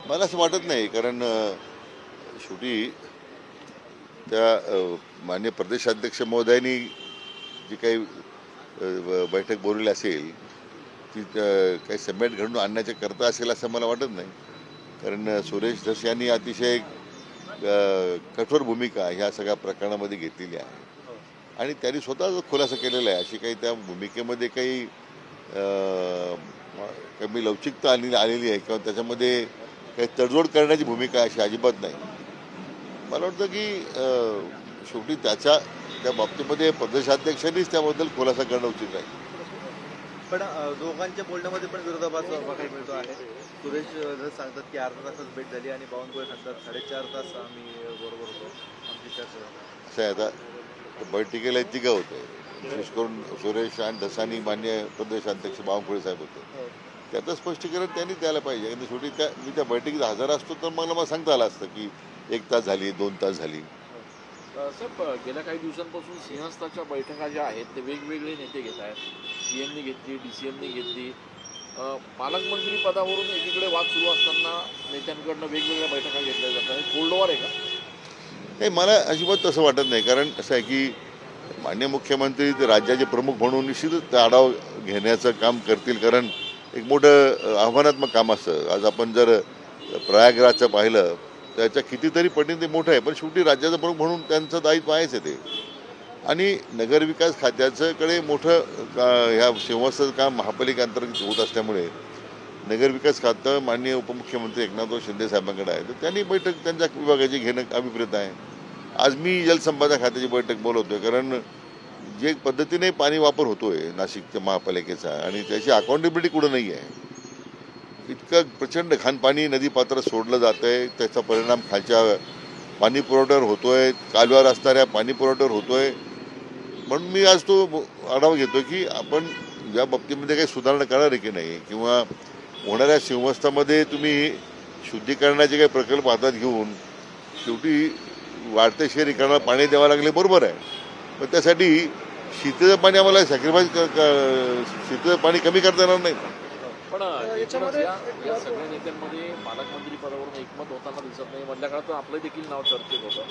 मला असं वाटत नाही, कारण शेवटी त्या माननीय प्रदेशाध्यक्ष महोदयांनी जी काही बैठक बोलवली असेल ती काही समेट घडून आणण्याच्या करता असेल असं मला वाटत नाही. कारण सुरेश धस यांनी अतिशय कठोर भूमिका ह्या सगळ्या प्रकरणामध्ये घेतलेली आहे आणि त्यांनी स्वतः खुलासा केलेला आहे. अशी काही त्या भूमिकेमध्ये काही कमी लवचिकता आलेली आहे किंवा त्याच्यामध्ये काही तडजोड करण्याची भूमिका अशी अजिबात नाही. मला वाटतं की शेवटी त्या बाबतीमध्ये प्रदेशाध्यक्षांनीच त्याबद्दल खुलासा करणं उचित आहे. पण दोघांच्या बोलण्यामध्ये पण विरोधाभास बघायला मिळतो आहे. सुरेश सांगतात की अर्धा तासच भेट झाली आणि बावनकुळे सांगतात 4.5 तास आम्ही बरोबर होतो, आमची चर्चा. असं आहे, आता बैठकीला तिघं होते, विशेष करून सुरेश आणि धसानी मान्य प्रदेशाध्यक्ष बावनकुळे साहेब होते. त्याचं स्पष्टीकरण त्यांनी द्यायला पाहिजे. आणि शेवटी मी त्या बैठकीत हजर असतो तर मला सांगता आलं असतं की 1 तास झाली, 2 तास झाली. साहेब, गेल्या काही दिवसांपासून सिंहस्थाच्या बैठका ज्या आहेत ते वेगवेगळे नेते घेत आहेत. CMनी घेतली, DCMनी घेतली. पालकमंत्री पदावरून एकीकडे वाद सुरू असताना नेत्यांकडनं वेगवेगळ्या बैठका घेतल्या जातात. कोल्ड वॉर आहे का? नाही, मला अजिबात तसं वाटत नाही. कारण असं आहे की माननीय मुख्यमंत्री ते राज्याचे प्रमुख म्हणून निश्चितच ते आढावा घेण्याचं काम करतील. कारण एक मोठं आव्हानात्मक काम असतं. आज आपण जर प्रयागराजचं पाहिलं त्याच्या कितीतरी पटीने ते मोठं आहे, पण शेवटी राज्याचं प्रमुख म्हणून त्यांचं दायित्व आहेच आहे ते. आणि नगरविकास खात्याच्याकडे मोठं ह्या सिंहस्थाचं काम महापालिकेअंतर्गत होत असल्यामुळे नगरविकास खातं माननीय उपमुख्यमंत्री एकनाथराव शिंदे साहेबांकडे आहे, तर त्यांनी बैठक त्यांच्या विभागाची घेणं अभिप्रेत आहे. आज मी जलसंपदा खात्याची बैठक बोलवतोय, कारण जे पद्धतीने पाणी वापर होतोय नाशिकच्या महापालिकेचा आणि त्याची अकाउंटेबिलिटी कुठं नाही आहे. इतकं प्रचंड घाणपाणी नदीपात्रात सोडलं जात आहे, त्याचा परिणाम खालच्या पाणी पुरवठ्यावर होतोय, कालव्यावर असणाऱ्या पाणी पुरवठ्यावर होतोय. म्हणून मी आज तो आढावा घेतो की आपण या बाबतीमध्ये काही सुधारणा करणार आहे की नाही, किंवा होणाऱ्या सिंहस्थामध्ये तुम्ही शुद्धीकरणाचे काही प्रकल्प हातात घेऊन शेवटी वाढत्या शहरीकरणाला पाणी द्यावं लागले, बरोबर आहे. पण त्यासाठी शीतचं पाणी आम्हाला सॅक्रिफाईस शीतचं पाणी कमी करता येणार नाही. पण या सगळ्या नेत्यांमध्ये पालकमंत्री पदावरून एकमत होताना दिसत नाही. मधल्या काळात आपलं देखील नाव चर्चेत होतं.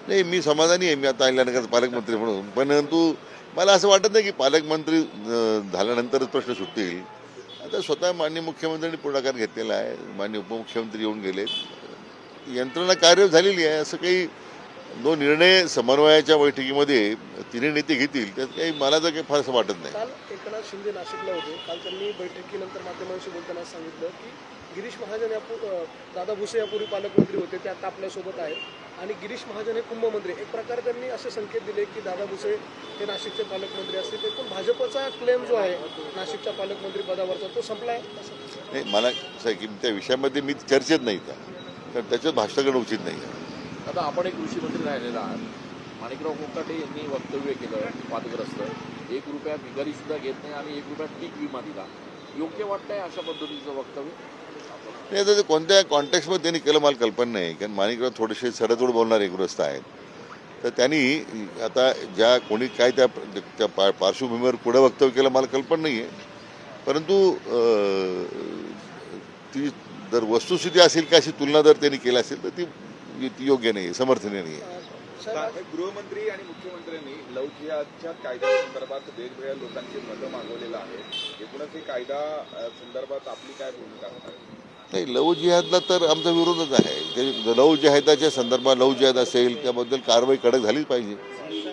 नाही, मी समाधानी आहे मी आता अहिल्यानगर पालकमंत्री म्हणून. परंतु मला असं वाटत नाही की पालकमंत्री झाल्यानंतरच प्रश्न सुटतील. आता स्वतः माननीय मुख्यमंत्र्यांनी पुढाकार घेतलेला आहे. माननीय उपमुख्यमंत्री येऊन गेले, यंत्रणा कार्यरत झालेली आहे. असं काही दोन निर्णय समन्वयाच्या बैठकीमध्ये तिन्ही नेते घेतील त्यात काही मला तर काही फार असं वाटत नाही. काल एकनाथ शिंदे नाशिकला होते. काल त्यांनी बैठकीनंतर माध्यमांशी बोलताना सांगितलं की गिरीश महाजन दादा भुसे यापूर्वी पालकमंत्री होते, ते आता आपल्यासोबत आहेत आणि गिरीश महाजन हे कुंभमंत्री. एक प्रकारे त्यांनी असे संकेत दिले की दादा भुसे हे नाशिकचे पालकमंत्री असतील. एकूण भाजपचा क्लेम जो आहे नाशिकच्या पालकमंत्री पदावरचा तो संपलाय. नाही, मला असं आहे की त्या विषयामध्ये मी चर्चेत नाही, कारण त्याच्यात भाष्य करणं उचित नाही. आता आपण एक कृषी मंत्री राहिलेला आहात. माणिकराव कोकाटे यांनी वक्तव्य केलं वादग्रस्त, 1 रुपया भिकारी सुद्धा घेत नाही आणि 1 रुपया पीक विमा दिला. योग्य वाटतंय अशा पद्धतीचं वक्तव्य? नाही, आता ते कोणत्या कॉन्टॅक्टमध्ये त्यांनी केलं मला कल्पना नाही, कारण माणिकराव थोडेसे सरतोड बोलणारे ग्रस्त आहेत. तर त्यांनी आता ज्या कोणी काय त्या पार्श्वभूमीवर पुढे वक्तव्य केलं मला कल्पना नाही आहे. परंतु ती जर वस्तुस्थिती असेल की अशी तुलना जर त्यांनी केली असेल तर ती योग्य नाही, समर्थनीय नाही आहे. गृहमंत्री आणि मुख्यमंत्र्यांनी लव जिहादच्या कायद्यासंदर्भात वेगवेगळ्या लोकांची मतं मागवलेलं आहे. एकूणच हे कायदा संदर्भात आपली काय भूमिका असणार? नाही, लव जिहादला तर आमचा विरोधच आहे. ते लव जिहादाच्या संदर्भात लव जिहाद असेल त्याबद्दल कारवाई कडक झालीच पाहिजे.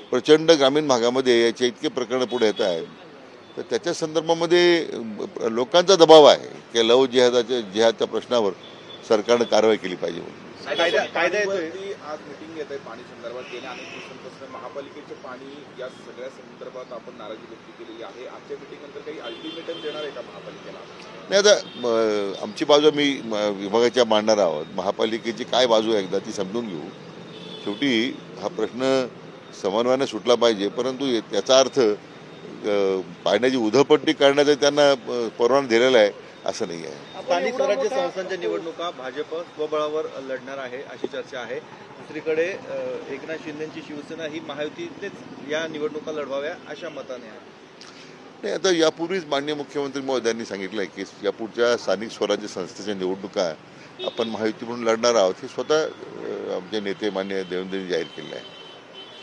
प्रचंड ग्रामीण भागामध्ये याचे इतके प्रकरणं पुढे येत आहेत, तर त्याच्या संदर्भामध्ये लोकांचा दबाव आहे की लव जिहादच्या प्रश्नावर सरकारनं कारवाई केली पाहिजे म्हणून. कायद्यावरती आज मिटिंग येत आहे पाणी संदर्भात. गेल्या अनेक दिवसांपासून महापालिकेचे पाणी या सगळ्या संदर्भात आपण नाराजी व्यक्त केलेली आहे. आजच्या मिटिंग नंतर काही अल्टिमेटम देणार आहे का महापालिकेला? नाही, आता आमची बाजू मी विभागाच्या मांडणार आहोत. महापालिकेची काय बाजू आहे एकदा ती समजून घेऊ. शेवटी हा प्रश्न समन्वयाने सुटला पाहिजे, परंतु त्याचा अर्थ पाण्याची उधळपट्टी करण्याचा त्यांना परवाना दिलेला आहे असं नाही आहे. स्थानिक स्वराज्य संस्थांच्या निवडणुका भाजप स्वबळावर लढणार आहे अशी चर्चा आहे. दुसरीकडे एकनाथ शिंदेची शिवसेना ही महायुतीनेच या निवडणुका लढवाव्या अशा मताने आहे. नाही, आता यापूर्वीच माननीय मुख्यमंत्री महोदयांनी सांगितलं आहे की या पुढच्या स्थानिक स्वराज्य संस्थेच्या निवडणुका आपण महायुती म्हणून लढणार आहोत हे स्वतः आमचे नेते मान्य देवेंद्रजी जाहीर केले आहे.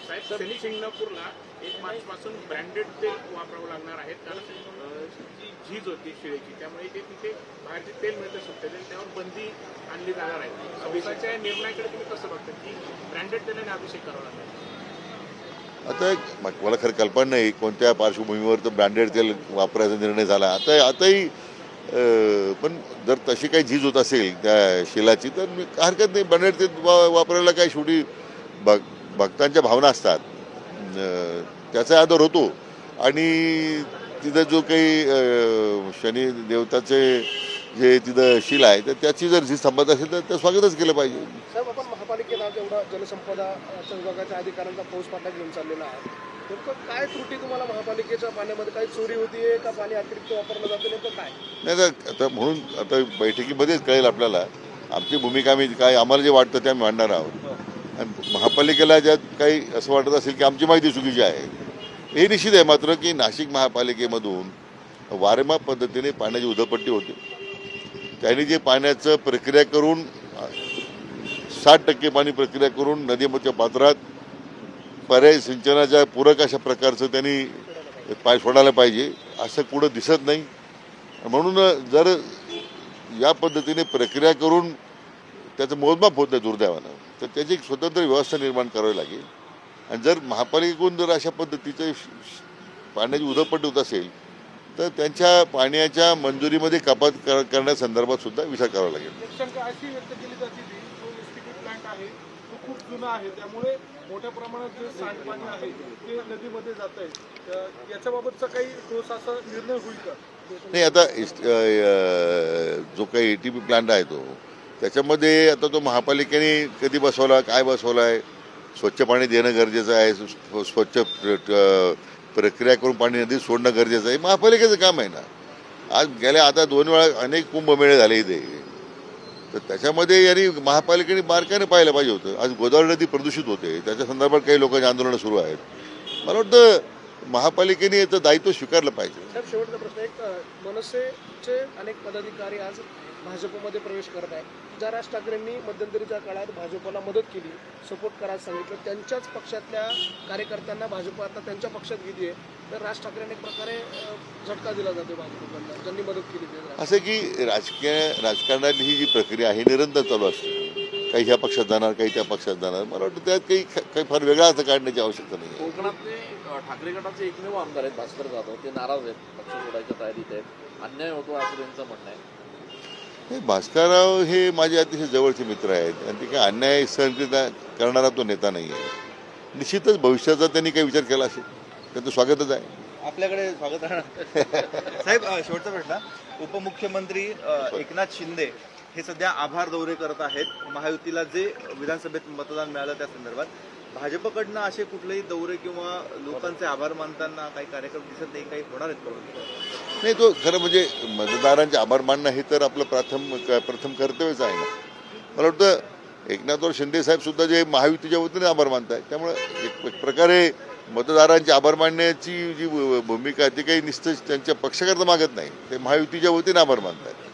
साहेब, शनी शिंगणापूरला 1 मार्चपासून ब्रँडेड तेल वापरावं लागणार आहे, कारण जी झीज होती शिळेची, त्यामुळे ते तिथे बाहेरचे तेल मिळतं सुटलेले, त्यावर बंदी आणली जाणार आहे. संस्थाच्या निर्णयाकडे तुम्ही कसं बघता की ब्रँडेड तेलाने अभिषेक करावा लागेल? आता मला खरं कल्पना नाही कोणत्या पार्श्वभूमीवर तर ब्रँडेड तेल वापरायचा निर्णय झाला. आताही पण जर तशी काही झीज होत असेल त्या शिलाची तर हरकत नाही. ब्रँडेड तेल वापरायला काही शेवटी भक्तांच्या भावना असतात, त्याचा आदर होतो. आणि तिथं जो काही शनी देवताचे जे तिथं शिला आहे तर त्याची जर झीज थांबत असेल तर ते स्वागतच केलं पाहिजे. साहेब, आपण महापालिकेला जेवढा जलसंपदा विभागाच्या अधिकाऱ्यांचा फौजफाटा घेऊन चाललेला आहे, नेमकं काय त्रुटी तुम्हाला महापालिकेच्या पाण्यामध्ये काही चोरी होतीये का पाणी अतिरिक्त वापरलं जातं, नेमकं काय? नाही तर आता म्हणून आता बैठकीमध्येच कळेल आपल्याला आमची भूमिका. आम्ही काय आम्हाला जे वाटतं ते आम्ही मांडणार आहोत. आणि महापालिकेला ज्यात काही असं वाटत असेल की आमची माहिती चुकीची आहे हे निश्चित आहे. मात्र की नाशिक महापालिकेमधून वारंवार पद्धतीने पाण्याची उधळपट्टी होते. त्यांनी जे पाण्याचं प्रक्रिया करून 60% पाणी प्रक्रिया करून नदीच्या पात्रात पर्यायी सिंचनाच्या पूरक अशा प्रकारचं त्यांनी पाय सोडायला पाहिजे, असं कुठं दिसत नाही. म्हणून जर या पद्धतीने प्रक्रिया करून त्याचं मोजमाप होत नाही दुर्दैवानं, तर त्याची एक स्वतंत्र व्यवस्था निर्माण करावी लागेल. आणि जर महापालिकेकडून जर अशा पद्धतीचं पाण्याची उधळपट्टी होत असेल तर त्यांच्या पाण्याच्या मंजुरीमध्ये कपात करण्यासंदर्भात सुद्धा विचार करावा लागेल. एक शंका अशी व्यक्त केली जाते की जो इन्स्टिट्यूट प्लांट आहे तो खूप जुना आहे, त्यामुळे मोठ्या प्रमाणात जे सांडपाणी आहे ते नदीमध्ये जात आहे. याच्याबाबतचा काही ठोस असा निर्णय होईल का? नाही, आता जो काही ATP प्लांट आहे तो त्याच्यामध्ये आता तो महापालिकेने कधी बसवला, काय बसवला आहे, स्वच्छ पाणी देणं गरजेचं आहे, स्वच्छ प्रक्रिया करून पाणी नदीत सोडणं गरजेचं आहे, महापालिकेचं काम आहे ना. आज गेल्या आता 2 वेळा अनेक कुंभमेळे झाले इथे, तर त्याच्यामध्ये यांनी महापालिकेने बारकाईने पाहिलं पाहिजे होतं. आज गोदावरी नदी प्रदूषित होते, त्याच्या संदर्भात काही लोकांची आंदोलनं सुरू आहेत. मला वाटतं महापालिकेने याचं दायित्व स्वीकारलं पाहिजे. साहेब, शेवटचा प्रश्न, एक मनसेचे अनेक पदाधिकारी आज भाजपमध्ये प्रवेश करत आहेत. ज्या राज ठाकरेंनी मध्यंतरीच्या काळात भाजपला मदत केली, सपोर्ट करायला सांगितलं, त्यांच्याच पक्षातल्या कार्यकर्त्यांना भाजप आता त्यांच्या पक्षात गेली आहे, तर राज ठाकरेंनी एक प्रकारे झटका दिला जातो भाजपकडनं, ज्यांनी मदत केली. असं की राजकारणातली ही जी प्रक्रिया आहे निरंतर चालू असते. काही ह्या पक्षात जाणार, काही त्या पक्षात जाणार. मला वाटतं त्यात काही फार वेगळा अर्थ काढण्याची आवश्यकता नाही. कोकणातले ठाकरे गटाचे एकमेव आमदार आहेत भास्कर जाधव, ते नाराज आहेत, पक्ष सोडायच्या तयारीत आहेत, अन्याय होतो असं त्यांचं म्हणणं आहे. भास्करराव हे माझे अतिशय जवळचे मित्र आहेत आणि ते काही अन्याय सहन करणारा तो नेता नाही आहे. निश्चितच भविष्याचा त्यांनी काही विचार केला असेल, त्यांचं स्वागतच आहे. आपल्याकडे स्वागत राहणार. साहेब, शेवटचा प्रश्न, उपमुख्यमंत्री एकनाथ शिंदे हे सध्या आभार दौरे करत आहेत. महायुतीला जे विधानसभेत मतदान मिळालं त्या संदर्भात भाजपकडनं असे कुठलेही दौरे किंवा लोकांचे आभार मानताना काही कार्यक्रम दिसत नाही, काही होणार आहेत का? नाही, तो खरं म्हणजे मतदारांचे आभार मानणं हे तर आपलं प्रथम कर्तव्यच आहे ना. मला वाटतं एकनाथराव शिंदे साहेब सुद्धा जे महायुतीच्या वतीने आभार मानत आहेत, त्यामुळे एक प्रकारे मतदारांचे आभार मानण्याची जी भूमिका आहे ती काही निश्चित त्यांच्या पक्षाकरता मागत नाही, ते महायुतीच्या वतीने आभार मानत आहेत.